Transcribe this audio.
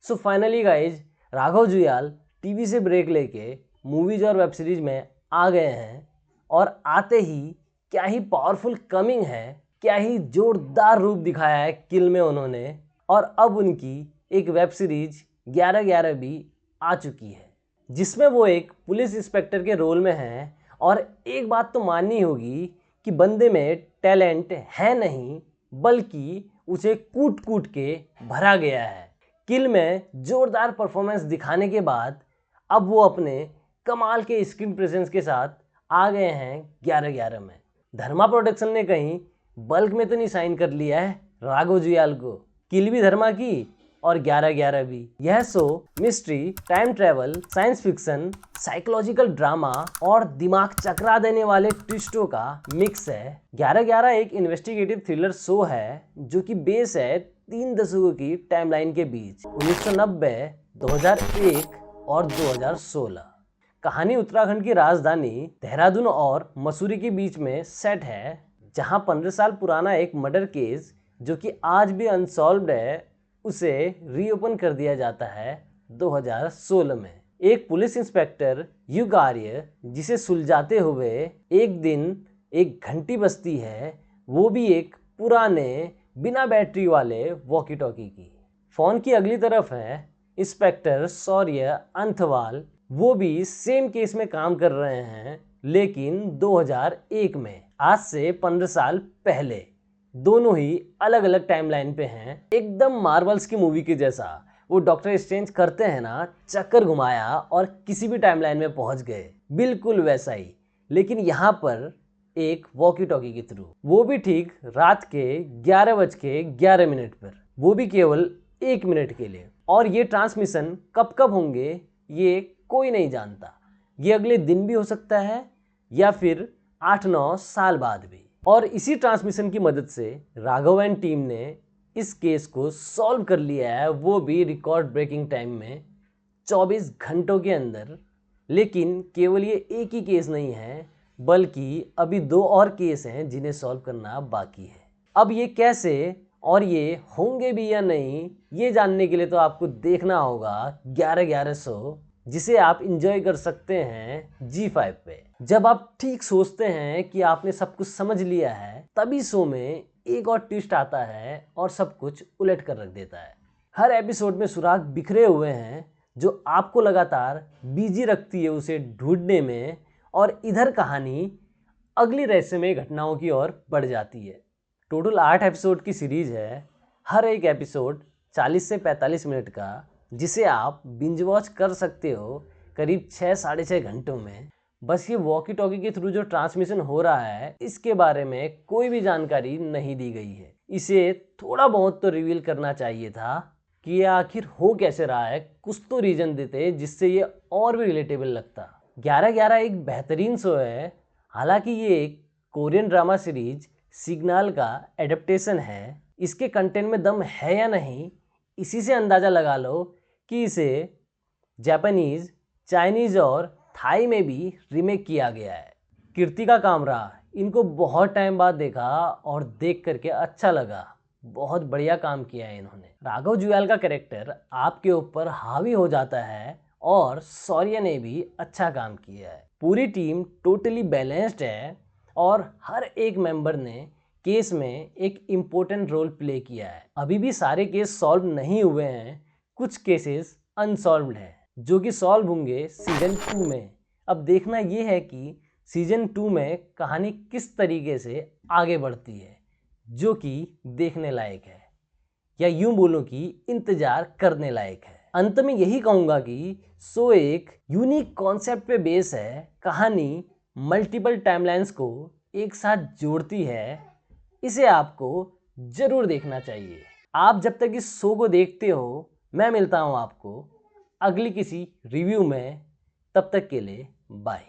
So finally guys, Raghav Juyal TV से break लेके movies और वेब सीरीज में आ गए हैं और आते ही क्या ही पावरफुल कमिंग है, क्या ही जोरदार रूप दिखाया है किल में उन्होंने। और अब उनकी एक वेब सीरीज 11-11 भी आ चुकी है जिसमें वो एक पुलिस इंस्पेक्टर के रोल में हैं। और एक बात तो माननी होगी कि बंदे में टैलेंट है नहीं, बल्कि उसे कूट कूट के भरा गया है। किल में जोरदार परफॉर्मेंस दिखाने के बाद अब वो अपने कमाल के स्क्रीन प्रेजेंस के साथ आ गए हैं 11-11 में। धर्मा प्रोडक्शन ने कहीं बल्क में तो नहीं साइन कर लिया है राघव जुयाल को। किल भी धर्मा की और 11-11 भी। यह show mystery, time travel, science fiction, psychological drama और दिमाग चकरा देने वाले ट्विस्टों का मिक्स है। 11-11 एक इन्वेस्टिगेटिव थ्रिलर शो है जो कि बेस है 3 दशकों की टाइमलाइन के बीच 1990, 2001 और 2016। कहानी उत्तराखंड की राजधानी देहरादून और मसूरी के बीच में सेट है, जहां 15 साल पुराना एक मर्डर केस जो कि आज भी अनसॉल्व्ड है उसे रीओपन कर दिया जाता है 2016 में। एक पुलिस इंस्पेक्टर युग आर्य जिसे सुलझाते हुए एक दिन एक घंटी बजती है, वो भी एक पुराने बिना बैटरी वाले वॉकी टॉकी की। फोन की अगली तरफ है इंस्पेक्टर शौर्य अंथवाल, वो भी सेम केस में काम कर रहे हैं लेकिन 2001 में, आज से 15 साल पहले। दोनों ही अलग अलग टाइमलाइन पे हैं, एकदम मार्वल्स की मूवी के जैसा। वो डॉक्टर स्ट्रेंज करते हैं ना, चक्कर घुमाया और किसी भी टाइमलाइन में पहुंच गए, बिल्कुल वैसा ही, लेकिन यहाँ पर एक वॉकी टॉकी के थ्रू, वो भी ठीक रात के 11:11 पर, वो भी केवल 1 मिनट के लिए। और ये ट्रांसमिशन कब कब होंगे ये कोई नहीं जानता, ये अगले दिन भी हो सकता है या फिर 8-9 साल बाद भी। और इसी ट्रांसमिशन की मदद से राघव एंड टीम ने इस केस को सॉल्व कर लिया है, वो भी रिकॉर्ड ब्रेकिंग टाइम में 24 घंटों के अंदर। लेकिन केवल ये एक ही केस नहीं है, बल्कि अभी 2 और केस हैं जिन्हें सॉल्व करना बाकी है। अब ये कैसे और ये होंगे भी या नहीं, ये जानने के लिए तो आपको देखना होगा 11-11 शो, जिसे आप इंजॉय कर सकते हैं G5 पे। जब आप ठीक सोचते हैं कि आपने सब कुछ समझ लिया है, तभी शो में एक और ट्विस्ट आता है और सब कुछ उलट कर रख देता है। हर एपिसोड में सुराग बिखरे हुए हैं जो आपको लगातार बिजी रखती है उसे ढूंढने में, और इधर कहानी अगली रहस्यमय घटनाओं की ओर बढ़ जाती है। टोटल 8 एपिसोड की सीरीज है, हर एक एपिसोड 40 से 45 मिनट का, जिसे आप बिंज वॉच कर सकते हो करीब 6-6.5 घंटों में। बस ये वॉकी टॉकी के थ्रू जो ट्रांसमिशन हो रहा है, इसके बारे में कोई भी जानकारी नहीं दी गई है। इसे थोड़ा बहुत तो रिवील करना चाहिए था कि ये आखिर हो कैसे रहा है, कुछ तो रीजन देते जिससे ये और भी रिलेटेबल लगता। 11-11 एक बेहतरीन शो है, हालांकि ये एक कोरियन ड्रामा सीरीज सिग्नल का एडेप्टेशन है। इसके कंटेंट में दम है या नहीं, इसी से अंदाज़ा लगा लो कि इसे जापानीज़, चाइनीज़ और थाई में भी रीमेक किया गया है। कृतिका कामरा, इनको बहुत टाइम बाद देखा और देख करके अच्छा लगा, बहुत बढ़िया काम किया है इन्होंने। राघव जुयाल का कैरेक्टर आपके ऊपर हावी हो जाता है और शौर्य ने भी अच्छा काम किया है। पूरी टीम टोटली बैलेंस्ड है और हर एक मेंबर ने केस में एक इम्पोर्टेंट रोल प्ले किया है। अभी भी सारे केस सॉल्व नहीं हुए हैं, कुछ केसेस अनसॉल्व्ड हैं जो कि सॉल्व होंगे सीजन 2 में। अब देखना ये है कि सीजन 2 में कहानी किस तरीके से आगे बढ़ती है, जो कि देखने लायक है, या यूं बोलो कि इंतजार करने लायक है। अंत में यही कहूँगा कि शो एक यूनिक कॉन्सेप्ट पे बेस है। कहानी मल्टीपल टाइमलाइंस को एक साथ जोड़ती है, इसे आपको जरूर देखना चाहिए। आप जब तक इस शो को देखते हो, मैं मिलता हूँ आपको अगली किसी रिव्यू में, तब तक के लिए बाय।